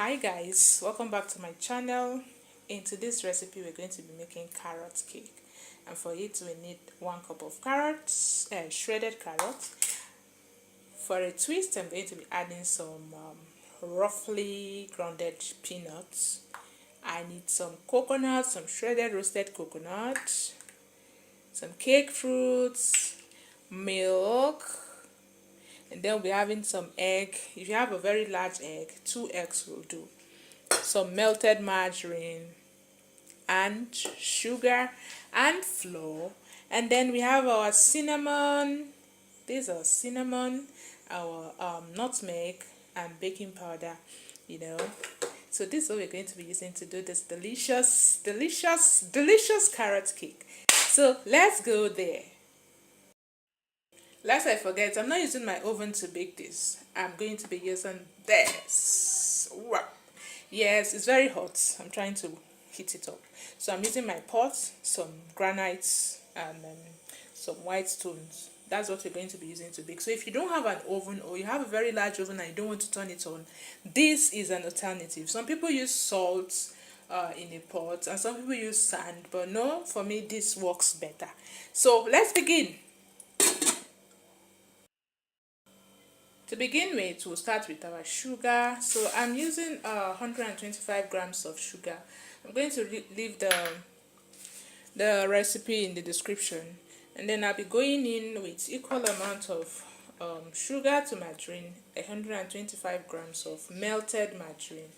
Hi guys, welcome back to my channel. In today's recipe we're going to be making carrot cake, and for it we need 1 cup of carrots, shredded carrots. For a twist I'm going to be adding some roughly grounded peanuts. I need some coconut, some shredded roasted coconut, some cake fruits, milk, and then we'll be having some egg. If you have a very large egg, 2 eggs will do. Some melted margarine and sugar and flour, and then we have our cinnamon. These are cinnamon, our nutmeg and baking powder, so this is what we're going to be using to do this delicious carrot cake. So let's go there. Lest I forget, I'm not using my oven to bake this. I'm going to be using this. Wow. Yes, it's very hot. I'm trying to heat it up. So I'm using my pot, some granites, and some white stones. That's what we're going to be using to bake. So if you don't have an oven, or you have a very large oven and you don't want to turn it on, this is an alternative. Some people use salt in a pot, and some people use sand, but no, for me this works better. So let's begin. To begin with, we'll start with our sugar. So I'm using 125 grams of sugar. I'm going to leave the recipe in the description, and then I'll be going in with equal amount of sugar to margarine, 125 grams of melted margarine.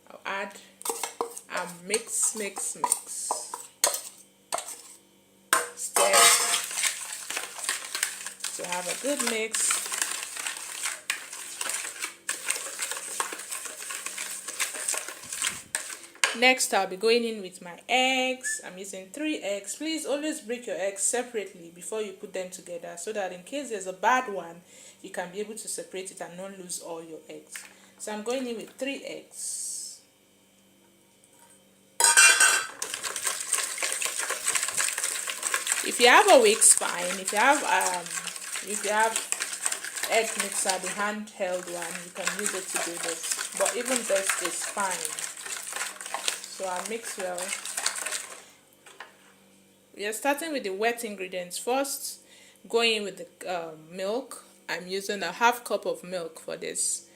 I'll add and mix. Stir to have a good mix. Next, I'll be going in with my eggs. I'm using 3 eggs. Please always break your eggs separately before you put them together, so that in case there's a bad one, you can be able to separate it and not lose all your eggs. So I'm going in with 3 eggs. If you have a whisk, fine. If you have egg mixer, the handheld one, you can use it to do this. But even this is fine. So I mix well. We are starting with the wet ingredients first. Going with the milk. I'm using a half cup of milk for this.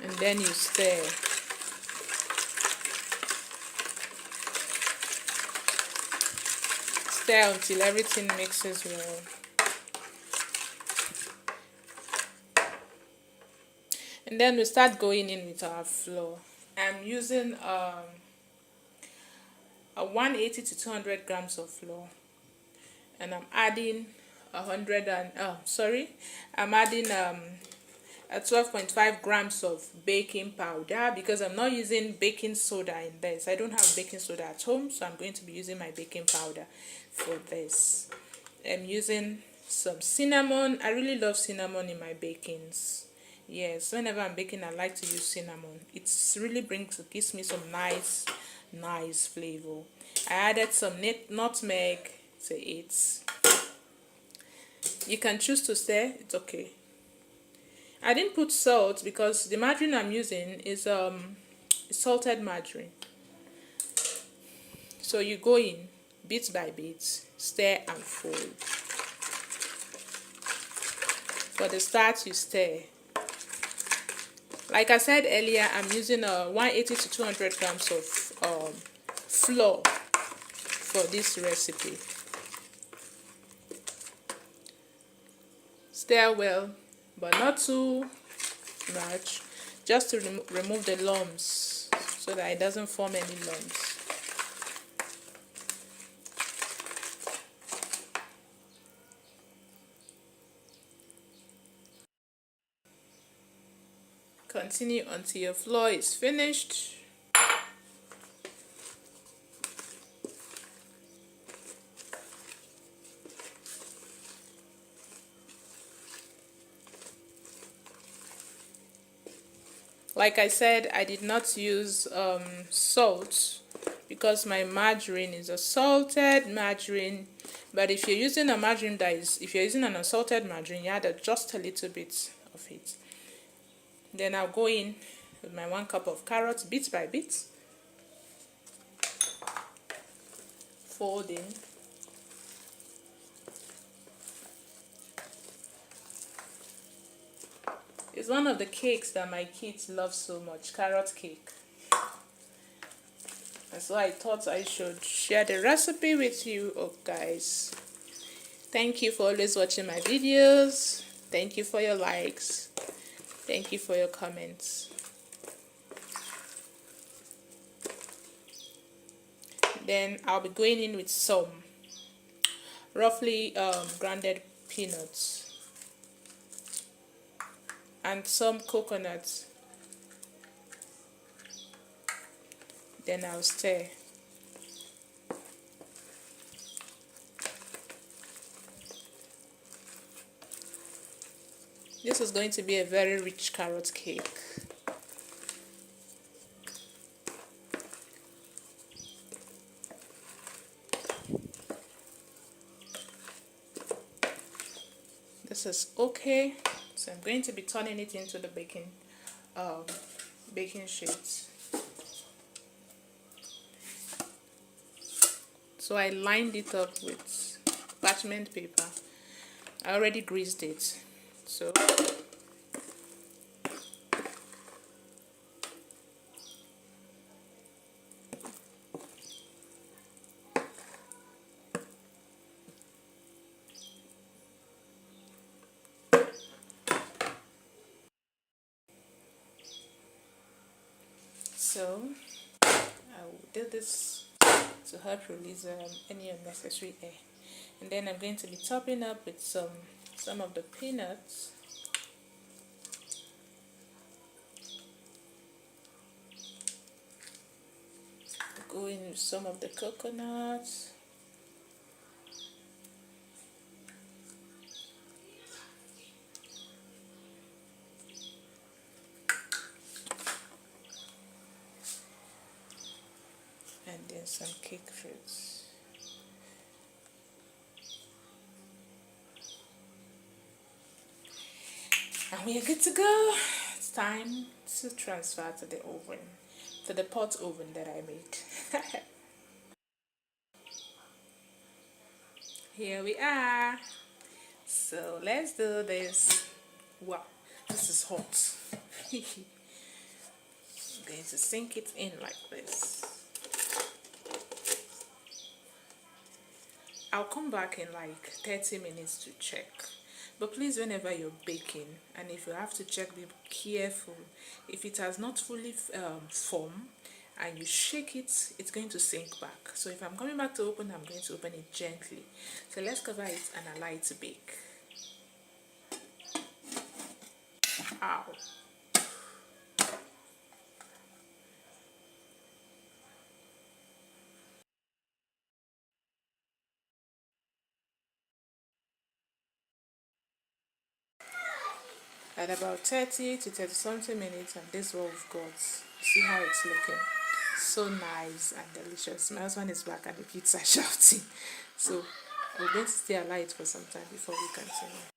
And then you stir. Stir until everything mixes well. And then we start going in with our flour. I'm using a 180 to 200 grams of flour, and I'm adding a 12.5 grams of baking powder, because I'm not using baking soda in this. I don't have baking soda at home, so I'm going to be using my baking powder for this. I'm using some cinnamon. I really love cinnamon in my bakings. Yes, whenever I'm baking, I like to use cinnamon. It really gives me some nice flavor. I added some nutmeg to it. You can choose to stir, it's okay. I didn't put salt because the margarine I'm using is salted margarine. So you go in bit by bit, stir and fold. For the start, you stir. Like I said earlier, I'm using 180 to 200 grams of flour for this recipe. Stir well, but not too much, just to remove the lumps, so that it doesn't form any lumps. Continue until your flour is finished. Like I said, I did not use salt because my margarine is a salted margarine. But if you're using a margarine if you're using an unsalted margarine, you add just a little bit of it. Then I'll go in with my 1 cup of carrots, bit by bit, folding. It's one of the cakes that my kids love so much, carrot cake. And so I thought I should share the recipe with you, guys. Thank you for always watching my videos. Thank you for your likes. Thank you for your comments. Then I'll be going in with some roughly grounded peanuts and some coconuts. Then I'll stir. This is going to be a very rich carrot cake. This is okay. So I'm going to be turning it into the baking sheets. So I lined it up with parchment paper. I already greased it. So I will do this to help release any unnecessary air. And then I'm going to be topping up with some of the peanuts. Go in with some of the coconuts. And then some cake fruits. And we are good to go. It's time to transfer to the oven, to the pot oven that I made. Here we are. So let's do this. Wow, this is hot. I'm going to sink it in like this. I'll come back in like 30 minutes to check. But please, whenever you're baking, and if you have to check, be careful. If it has not fully formed and you shake it, it's going to sink back. So if I'm coming back to open, I'm going to open it gently. So let's cover it and allow it to bake. Ow. At about 30 to 30 something minutes, and this is what we've got. See how it's looking. So nice and delicious. My husband is back and the kids are shouting. So we're going to stay alight for some time before we continue.